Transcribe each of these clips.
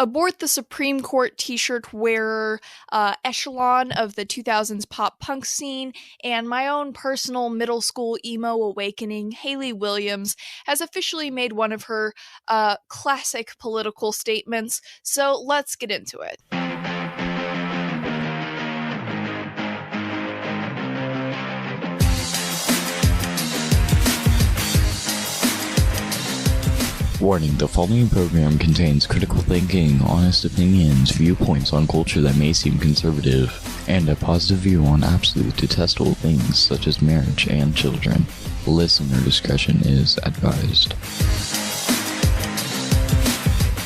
Abort the Supreme Court t-shirt wearer, echelon of the 2000s pop punk scene, and my own personal middle school emo awakening, Hayley Williams, has officially made one of her classic political statements, so let's get into it. Warning, the following program contains critical thinking, honest opinions, viewpoints on culture that may seem conservative, and a positive view on absolute detestable things such as marriage and children. Listener discretion is advised.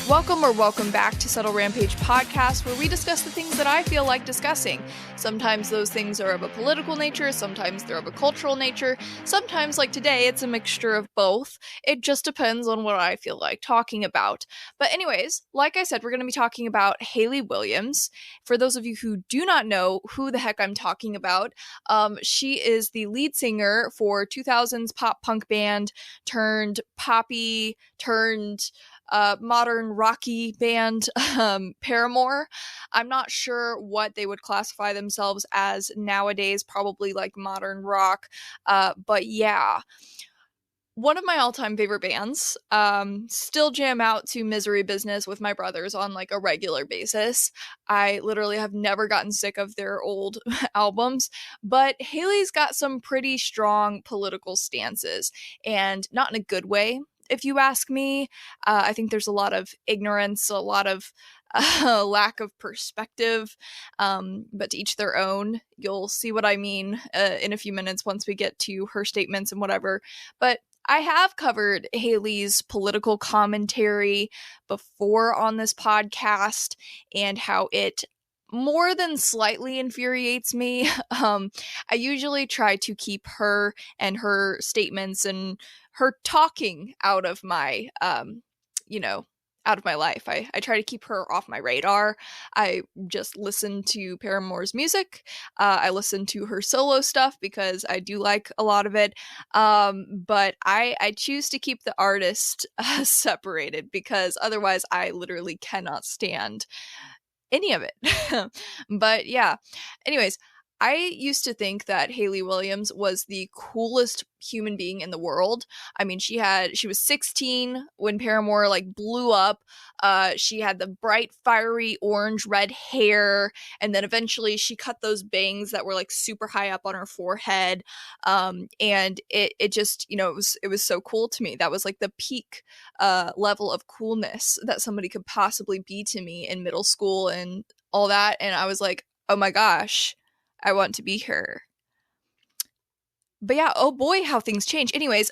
Welcome back to Subtle Rampage podcast, where we discuss the things that I feel like discussing. Sometimes those things are of a political nature, sometimes they're of a cultural nature, sometimes, like today, it's a mixture of both. It just depends on what I feel like talking about. But anyways, like I said, we're going to be talking about Hayley Williams. For those of you who do not know who the heck I'm talking about, she is the lead singer for 2000s pop punk band turned poppy turned modern rocky band Paramore. I'm not sure what they would classify themselves as nowadays, probably like modern rock, but yeah. One of my all-time favorite bands. Still jam out to Misery Business with my brothers on like a regular basis. I literally have never gotten sick of their old albums, but Hayley's got some pretty strong political stances, and not in a good way. If you ask me, I think there's a lot of ignorance, a lot of lack of perspective, but to each their own. You'll see what I mean in a few minutes once we get to her statements and whatever. But I have covered Hayley's political commentary before on this podcast and how it more than slightly infuriates me. I usually try to keep her and her statements and her talking out of my, out of my life. I try to keep her off my radar. I just listen to Paramore's music. I listen to her solo stuff because I do like a lot of it. But I choose to keep the artist separated because otherwise I literally cannot stand any of it. But yeah, anyways, I used to think that Hayley Williams was the coolest human being in the world. I mean, she was 16 when Paramore like blew up. She had the bright, fiery orange red hair, and then eventually she cut those bangs that were like super high up on her forehead. And it just, it was so cool to me. That was like the peak level of coolness that somebody could possibly be to me in middle school and all that. And I was like, oh my gosh, I want to be her. But yeah, oh boy, how things change. Anyways,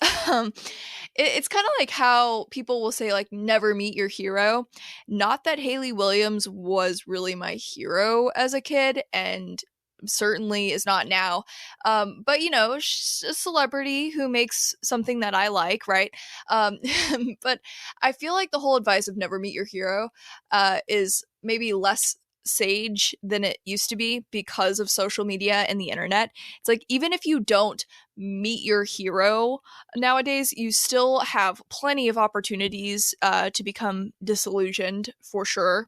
it's kind of like how people will say, like, never meet your hero. Not that Hayley Williams was really my hero as a kid, and certainly is not now. But, she's a celebrity who makes something that I like, right? But I feel like the whole advice of never meet your hero is maybe less sage than it used to be because of social media and the internet. It's like, even if you don't meet your hero nowadays, you still have plenty of opportunities to become disillusioned, for sure.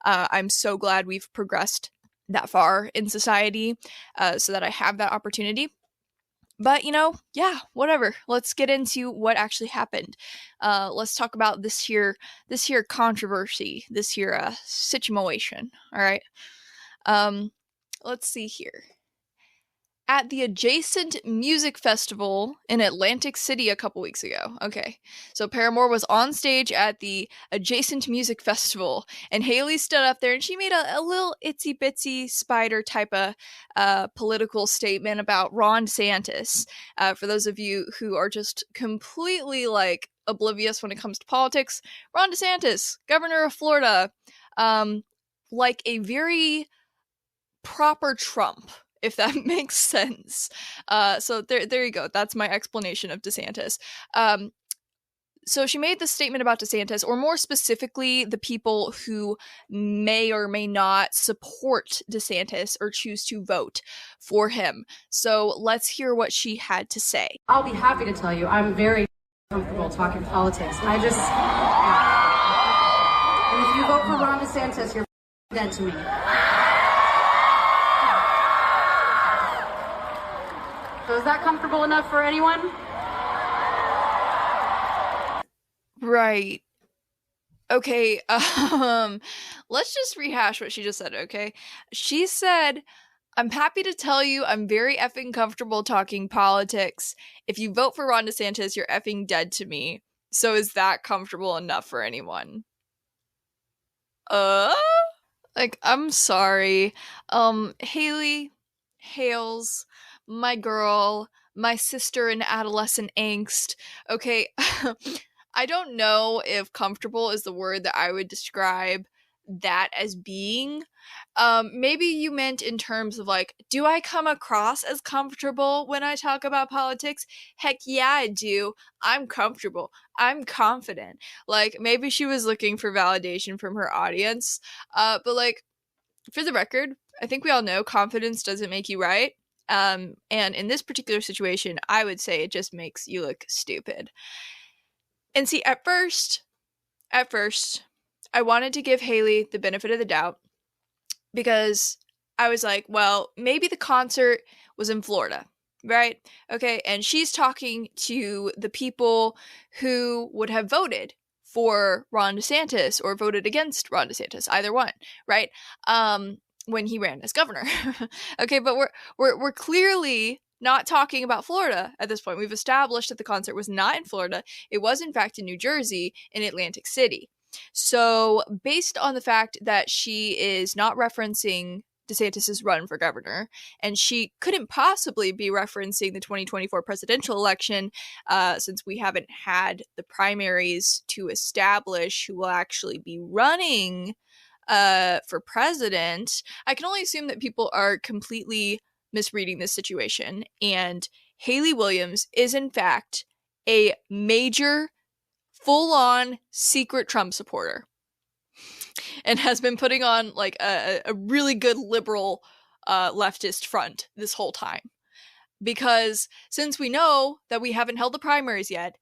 I'm so glad we've progressed that far in society so that I have that opportunity. But, yeah, whatever. Let's get into what actually happened. Let's talk about this here controversy, this here situation. All right. Let's see here. At the Adjacent Music Festival in Atlantic City a couple weeks ago. Okay, so Paramore was on stage at the Adjacent Music Festival, and Hayley stood up there and she made a little itsy bitsy spider type of political statement about Ron DeSantis. For those of you who are just completely like oblivious when it comes to politics, Ron DeSantis, governor of Florida, like a very proper Trump, if that makes sense. So there you go. That's my explanation of DeSantis. So she made this statement about DeSantis, or more specifically, the people who may or may not support DeSantis or choose to vote for him. So let's hear what she had to say. I'll be happy to tell you, I'm very comfortable talking politics. And if you vote for Ron DeSantis, you're dead to me. So is that comfortable enough for anyone? Right. Okay, let's just rehash what she just said, okay? She said, I'm happy to tell you I'm very effing comfortable talking politics. If you vote for Ron DeSantis, you're effing dead to me. So is that comfortable enough for anyone? Like, I'm sorry. Hayley, Hales, my girl, my sister in adolescent angst. Okay, I don't know if comfortable is the word that I would describe that as being. Maybe you meant in terms of like, do I come across as comfortable when I talk about politics? Heck yeah, I do. I'm comfortable. I'm confident. Like, maybe she was looking for validation from her audience. But like, for the record, I think we all know confidence doesn't make you right. And in this particular situation, I would say it just makes you look stupid. And see, at first, I wanted to give Hayley the benefit of the doubt because I was like, well, maybe the concert was in Florida, right? Okay, and she's talking to the people who would have voted for Ron DeSantis or voted against Ron DeSantis, either one, right? When he ran as governor. Okay, but we're clearly not talking about Florida at this point. We've established that the concert was not in Florida. It was in fact in New Jersey, in Atlantic City. So based on the fact that she is not referencing DeSantis's run for governor, and she couldn't possibly be referencing the 2024 presidential election, since we haven't had the primaries to establish who will actually be running for president, I can only assume that people are completely misreading this situation. And Hayley Williams is in fact a major, full-on secret Trump supporter and has been putting on like a really good liberal leftist front this whole time. Because since we know that we haven't held the primaries yet,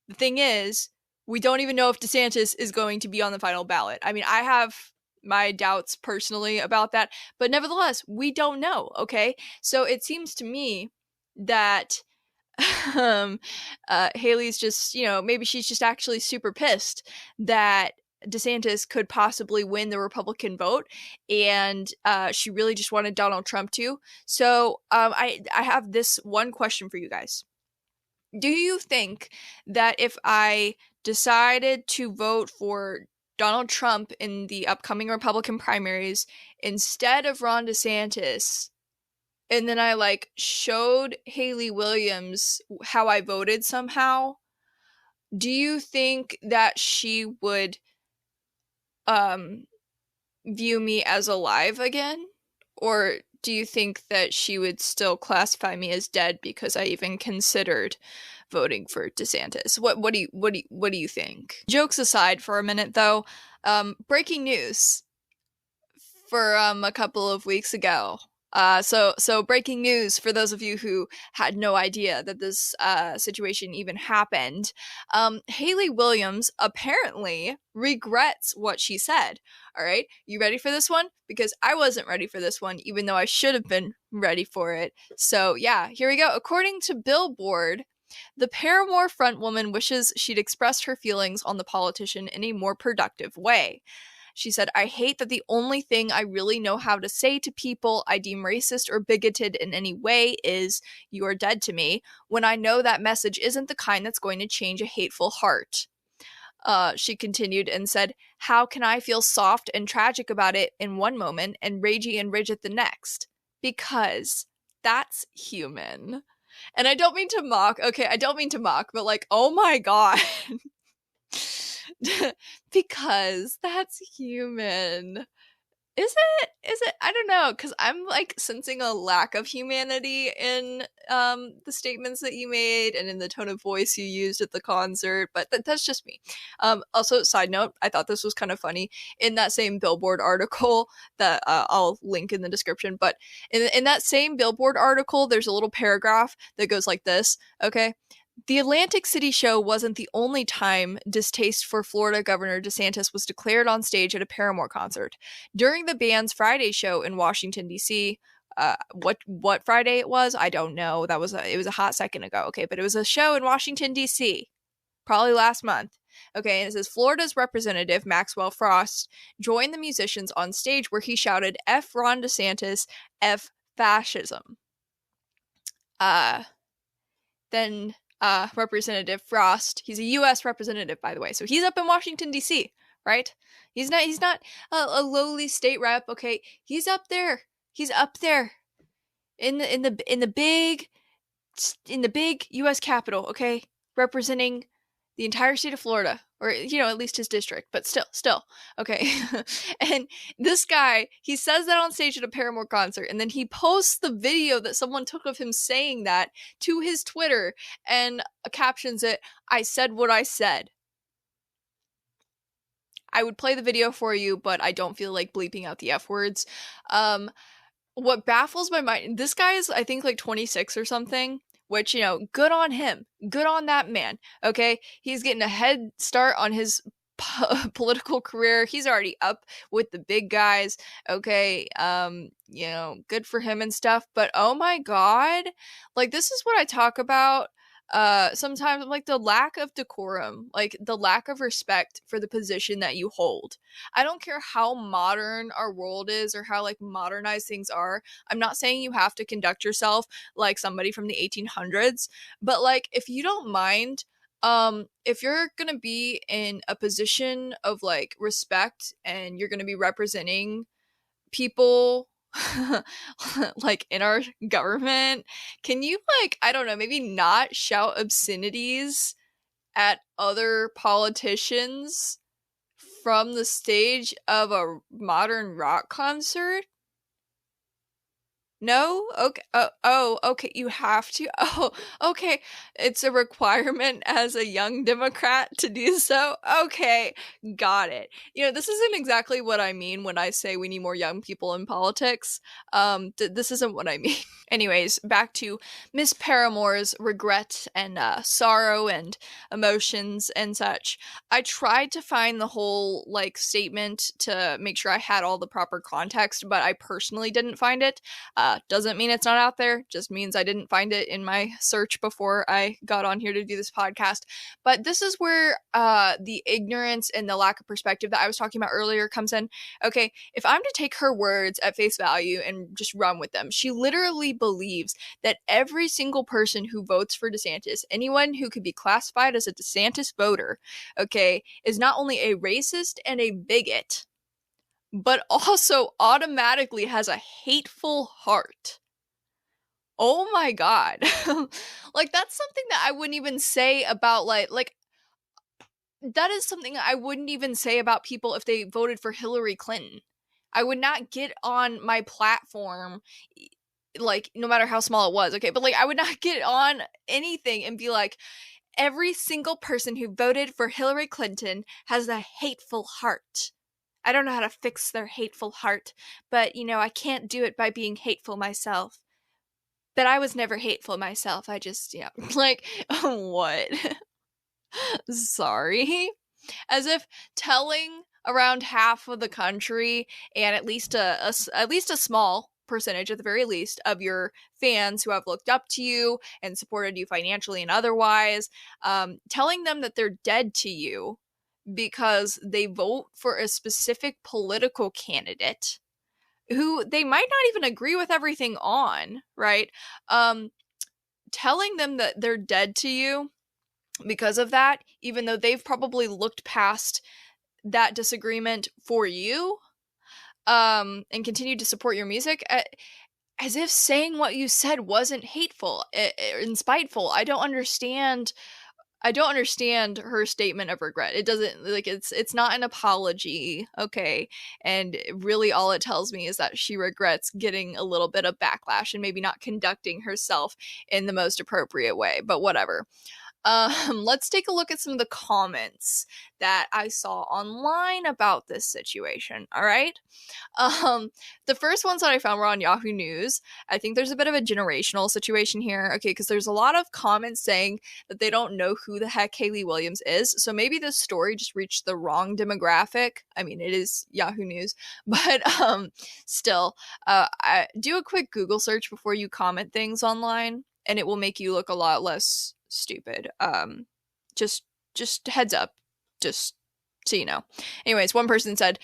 the thing is, we don't even know if DeSantis is going to be on the final ballot. I mean, I have my doubts personally about that, but nevertheless, we don't know, okay? So it seems to me that Hayley's just, maybe she's just actually super pissed that DeSantis could possibly win the Republican vote, and she really just wanted Donald Trump to. So I have this one question for you guys. Do you think that if I decided to vote for Donald Trump in the upcoming Republican primaries instead of Ron DeSantis, and then I showed Hayley Williams how I voted somehow, do you think that she would view me as alive again? Or do you think that she would still classify me as dead because I even considered voting for DeSantis? What do you think? Jokes aside for a minute though, breaking news for a couple of weeks ago. So breaking news for those of you who had no idea that this situation even happened. Hayley Williams apparently regrets what she said. All right, you ready for this one? Because I wasn't ready for this one, even though I should have been ready for it. So yeah, here we go. According to Billboard, the Paramore frontwoman wishes she'd expressed her feelings on the politician in a more productive way. She said, I hate that the only thing I really know how to say to people I deem racist or bigoted in any way is, you are dead to me, when I know that message isn't the kind that's going to change a hateful heart. She continued and said, how can I feel soft and tragic about it in one moment and ragey and rigid the next? Because that's human. And I don't mean to mock, but oh my god. Because that's human. Is it? I don't know, because I'm sensing a lack of humanity in the statements that you made and in the tone of voice you used at the concert, but that's just me. Also, side note, I thought this was kind of funny. In that same Billboard article that I'll link in the description, but in that same Billboard article, there's a little paragraph that goes like this, okay? The Atlantic City show wasn't the only time distaste for Florida Governor DeSantis was declared on stage at a Paramore concert. During the band's Friday show in Washington, D.C., what Friday it was, I don't know. It was a hot second ago, okay? But it was a show in Washington, D.C., probably last month. Okay, and it says Florida's representative, Maxwell Frost, joined the musicians on stage where he shouted, F Ron DeSantis, F fascism. Then Representative Frost, he's a U.S. representative, by the way, so he's up in Washington, D.C., right? He's not a lowly state rep, okay? He's up there in the big U.S. Capitol, okay, representing the entire state of Florida, or at least his district, but still, okay. And this guy, he says that on stage at a Paramore concert, and then he posts the video that someone took of him saying that to his Twitter, and captions it, "I said what I said." I would play the video for you, but I don't feel like bleeping out the F words. What baffles my mind, this guy is, I think, like 26 or something, which, good on him. Good on that man, okay? He's getting a head start on his political career. He's already up with the big guys, okay? Good for him and stuff, but oh my god, like, this is what I talk about sometimes, like, the lack of decorum, like the lack of respect for the position that you hold. I don't care how modern our world is or how like modernized things are. I'm not saying you have to conduct yourself like somebody from the 1800s, but like, if you don't mind, if you're gonna be in a position of like respect and you're gonna be representing people like in our government, can you, like, I don't know, maybe not shout obscenities at other politicians from the stage of a modern rock concert? No? Okay. Okay. You have to. Oh, okay. It's a requirement as a young Democrat to do so. Okay. Got it. This isn't exactly what I mean when I say we need more young people in politics. This isn't what I mean. Anyways, back to Miss Paramore's regret and sorrow and emotions and such. I tried to find the whole like statement to make sure I had all the proper context, but I personally didn't find it. Doesn't mean it's not out there, just means I didn't find it in my search before I got on here to do this podcast. But this is where the ignorance and the lack of perspective that I was talking about earlier comes in. Okay, if I'm to take her words at face value and just run with them, she literally believes that every single person who votes for DeSantis, anyone who could be classified as a DeSantis voter, okay, is not only a racist and a bigot, but also automatically has a hateful heart. Oh my god. Like, that's something that I wouldn't even say about, like, that is something I wouldn't even say about people if they voted for Hillary Clinton. I would not get on my platform, like, no matter how small it was, okay? But, like, I would not get on anything and be like, every single person who voted for Hillary Clinton has a hateful heart. I don't know how to fix their hateful heart, but, I can't do it by being hateful myself. But I was never hateful myself. I just, like, what? Sorry. As if telling around half of the country and at least a small percentage, at the very least, of your fans who have looked up to you and supported you financially and otherwise, telling them that they're dead to you because they vote for a specific political candidate who they might not even agree with everything on, right? Telling them that they're dead to you because of that, even though they've probably looked past that disagreement for you, and continued to support your music, as if saying what you said wasn't hateful and spiteful. I don't understand her statement of regret. It doesn't, like, it's not an apology, okay? And really all it tells me is that she regrets getting a little bit of backlash and maybe not conducting herself in the most appropriate way, but whatever. Let's take a look at some of the comments that I saw online about this situation, all right? The first ones that I found were on Yahoo News. I think there's a bit of a generational situation here, okay, because there's a lot of comments saying that they don't know who the heck Hayley Williams is, so maybe this story just reached the wrong demographic. I mean, it is Yahoo News, but still, do a quick Google search before you comment things online, and it will make you look a lot less stupid. Just heads up, just so you know. Anyways, one person said,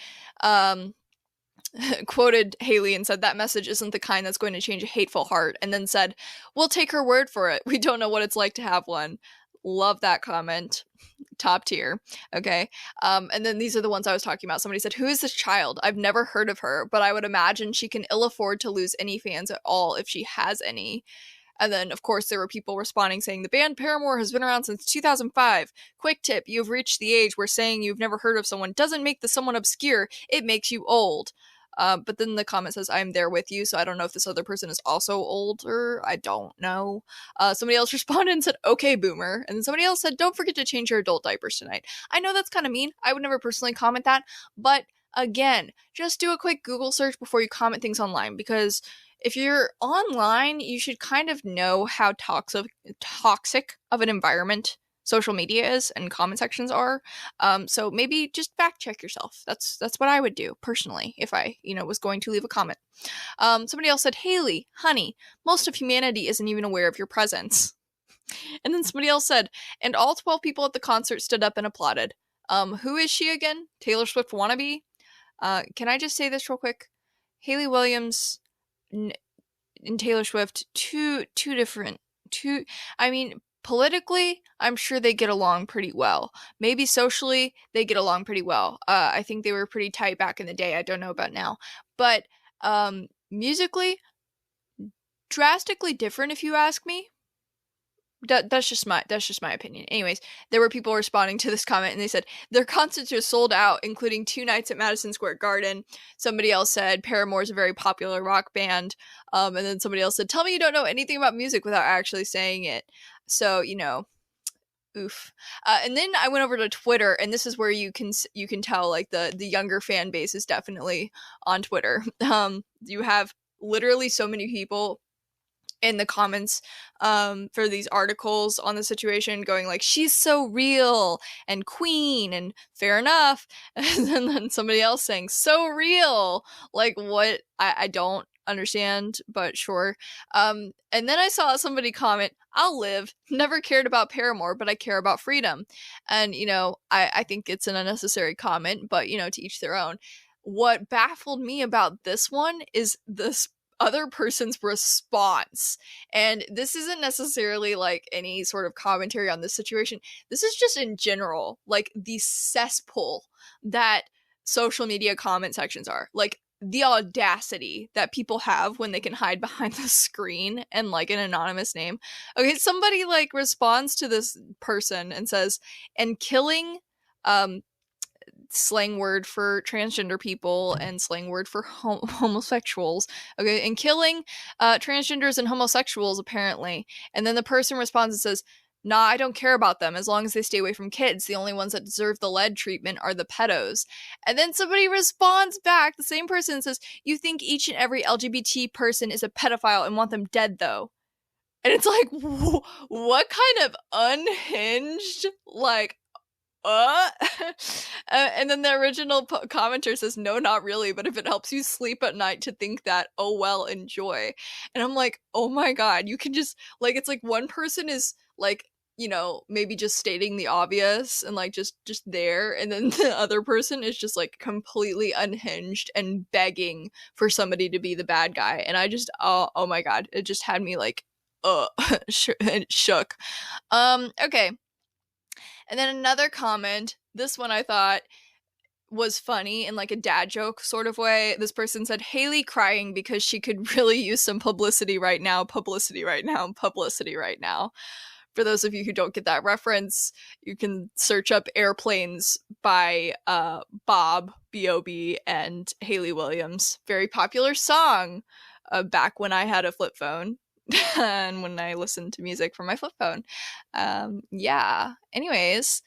quoted Hayley and said, that message isn't the kind that's going to change a hateful heart, and then said, we'll take her word for it. We don't know what it's like to have one. Love that comment. Top tier. Okay. And then these are the ones I was talking about. Somebody said, who is this child? I've never heard of her, but I would imagine she can ill afford to lose any fans at all if she has any. And then, of course, there were people responding saying, the band Paramore has been around since 2005. Quick tip, you've reached the age where saying you've never heard of someone doesn't make the someone obscure, it makes you old. But then the comment says, I'm there with you, so I don't know if this other person is also older. I don't know. Somebody else responded and said, okay, boomer. And then somebody else said, don't forget to change your adult diapers tonight. I know that's kind of mean. I would never personally comment that. But again, just do a quick Google search before you comment things online, because if you're online, you should kind of know how toxic of an environment social media is and comment sections are. So maybe just fact check yourself. That's what I would do personally if I, was going to leave a comment. Somebody else said, Hayley, honey, most of humanity isn't even aware of your presence. And then somebody else said, and all 12 people at the concert stood up and applauded. Who is she again? Taylor Swift wannabe? Can I just say this real quick? Hayley Williams and Taylor Swift, two different. I mean, politically, I'm sure they get along pretty well. Maybe socially, they get along pretty well. I think they were pretty tight back in the day. I don't know about now. But musically, drastically different if you ask me. That's just my opinion. Anyways, there were people responding to this comment and they said their concerts are sold out, including 2 nights at Madison Square Garden. Somebody else said Paramore is a very popular rock band. And then somebody else said, tell me you don't know anything about music without actually saying it. So, oof. And then I went over to Twitter, and this is where you can tell like the younger fan base is definitely on Twitter. You have literally so many people in the comments for these articles on the situation going like, she's so real and queen and fair enough. And then somebody else saying so real, like what? I don't understand, but sure. And then I saw somebody comment, I'll live, never cared about Paramore, but I care about freedom. And I think it's an unnecessary comment, but to each their own. What baffled me about this one is this other person's response, and this isn't necessarily like any sort of commentary on this situation. This is just in general like the cesspool that social media comment sections are, like the audacity that people have when they can hide behind the screen and like an anonymous name. Okay, somebody like responds to this person and says, and killing slang word for transgender people and slang word for homosexuals. Okay, and killing transgenders and homosexuals apparently. And then the person responds and says, nah, I don't care about them as long as they stay away from kids. The only ones that deserve the lead treatment are the pedos. And then somebody responds back, the same person says, you think each and every LGBT person is a pedophile and want them dead though. And it's like, what kind of unhinged, like, and then the original commenter says, no, not really, but if it helps you sleep at night to think that, oh well, enjoy. And I'm like, oh my god, you can just like, it's like one person is like, maybe just stating the obvious and like just there, and then the other person is just like completely unhinged and begging for somebody to be the bad guy. And I just oh my god, it just had me like shook. Okay. And then another comment, this one I thought was funny in like a dad joke sort of way. This person said, Hayley crying because she could really use some publicity right now. Publicity right now. Publicity right now. For those of you who don't get that reference, you can search up Airplanes by Bob, B.O.B., and Hayley Williams. Very popular song back when I had a flip phone. and when I listen to music from my flip phone. Yeah. Anyways,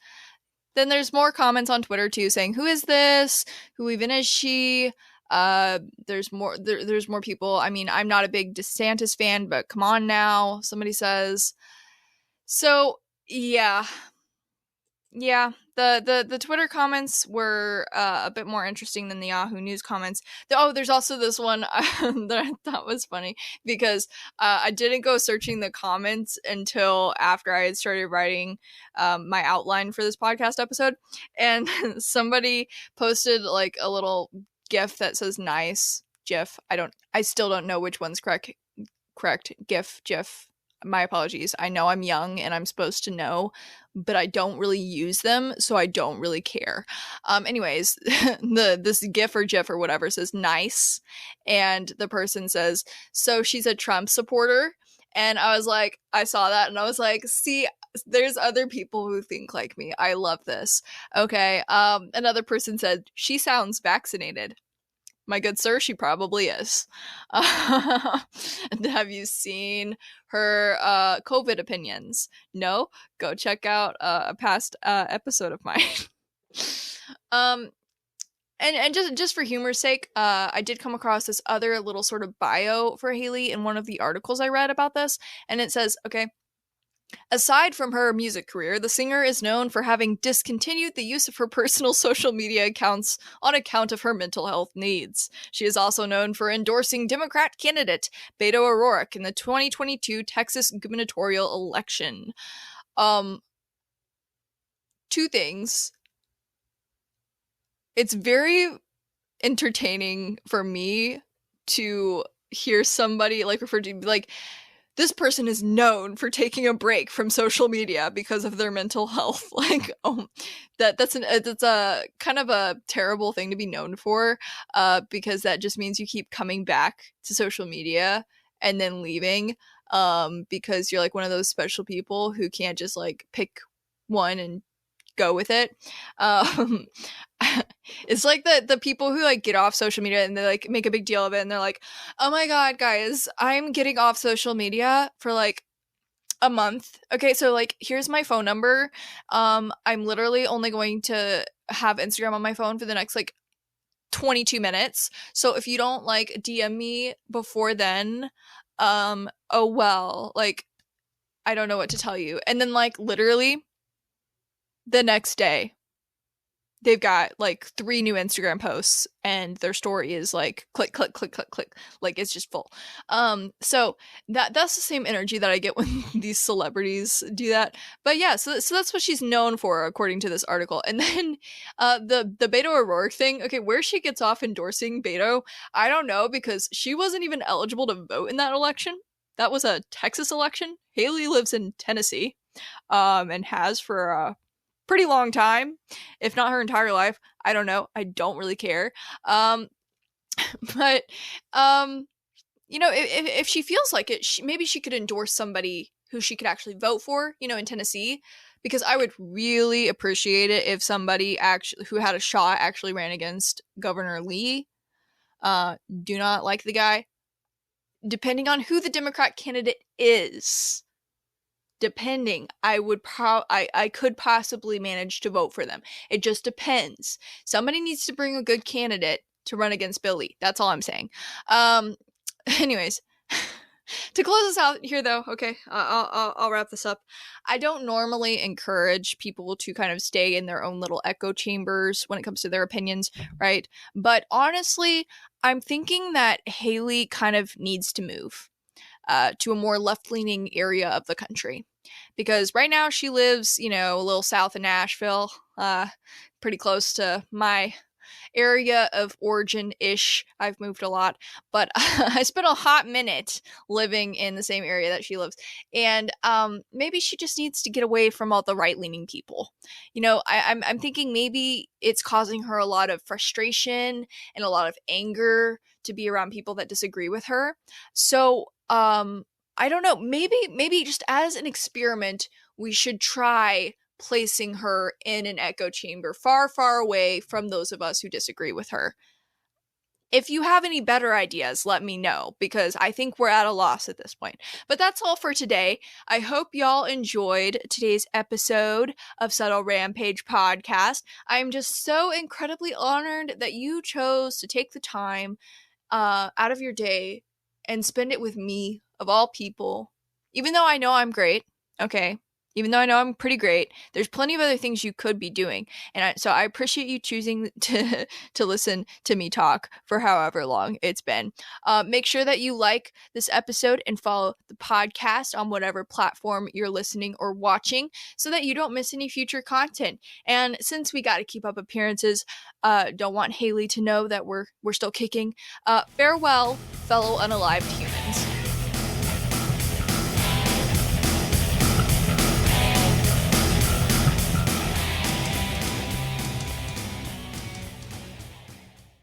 then there's more comments on Twitter too saying, who is this? Who even is she? There's more people. I mean, I'm not a big DeSantis fan, but come on now, somebody says. So yeah. The Twitter comments were a bit more interesting than the Yahoo News comments. There's also this one that I thought was funny because I didn't go searching the comments until after I had started writing my outline for this podcast episode, and somebody posted like a little GIF that says "nice" GIF. I still don't know which one's correct. GIF. My apologies. I know I'm young and I'm supposed to know, but I don't really use them, so I don't really care. Anyways, this GIF or GIF or whatever says nice, and the person says, so she's a Trump supporter. And I was like, I saw that and I was like, see, there's other people who think like me. I love this. Okay. Another person said, she sounds vaccinated. My good sir, she probably is. Have you seen her COVID opinions? No? Go check out a past episode of mine. And just for humor's sake, I did come across this other little sort of bio for Hayley in one of the articles I read about this, and it says, okay, aside from her music career, the singer is known for having discontinued the use of her personal social media accounts on account of her mental health needs. She is also known for endorsing Democrat candidate Beto O'Rourke in the 2022 Texas gubernatorial election. Two things. It's very entertaining for me to hear somebody like refer to like, this person is known for taking a break from social media because of their mental health. Like, that's a kind of a terrible thing to be known for, because that just means you keep coming back to social media and then leaving, because you're like one of those special people who can't just like pick one and go with it. It's like the people who like get off social media and they like make a big deal of it and they're like, oh my god, guys, I'm getting off social media for like a month. Okay, so like here's my phone number. I'm literally only going to have Instagram on my phone for the next like 22 minutes. So if you don't like DM me before then, oh well, like I don't know what to tell you. And then like literally the next day they've got like 3 new Instagram posts and their story is like click, click, click, click, click. Like it's just full. So that's the same energy that I get when these celebrities do that. But yeah, so that's what she's known for, according to this article. And then the Beto O'Rourke thing, okay, where she gets off endorsing Beto, I don't know, because she wasn't even eligible to vote in that election. That was a Texas election. Hayley lives in Tennessee, and has for a pretty long time, if not her entire life. I don't know. I don't really care. But you know, if she feels like it, maybe she could endorse somebody who she could actually vote for, you know, in Tennessee, because I would really appreciate it if somebody actually who had a shot actually ran against Governor Lee. Do not like the guy. Depending on who the Democrat candidate is, I could possibly manage to vote for them. It just depends. Somebody needs to bring a good candidate to run against Billy. That's all I'm saying. Anyways, to close this out here though, okay, I'll wrap this up. I don't normally encourage people to kind of stay in their own little echo chambers when it comes to their opinions, right? But honestly, I'm thinking that Hayley kind of needs to move to a more left-leaning area of the country, because right now she lives, you know, a little south of Nashville, pretty close to my area of origin-ish. I've moved a lot, but I spent a hot minute living in the same area that she lives, and maybe she just needs to get away from all the right-leaning people. You know, I'm thinking maybe it's causing her a lot of frustration and a lot of anger to be around people that disagree with her. So I don't know, maybe just as an experiment, we should try placing her in an echo chamber far, far away from those of us who disagree with her. If you have any better ideas, let me know, because I think we're at a loss at this point. But that's all for today. I hope y'all enjoyed today's episode of Subtle Rampage podcast. I'm just so incredibly honored that you chose to take the time out of your day and spend it with me, of all people. Even though I know I'm great, okay? Even though I know I'm pretty great, there's plenty of other things you could be doing. And so I appreciate you choosing to listen to me talk for however long it's been. Make sure that you like this episode and follow the podcast on whatever platform you're listening or watching so that you don't miss any future content. And since we got to keep up appearances, don't want Hayley to know that we're still kicking. Farewell, fellow unalived humans.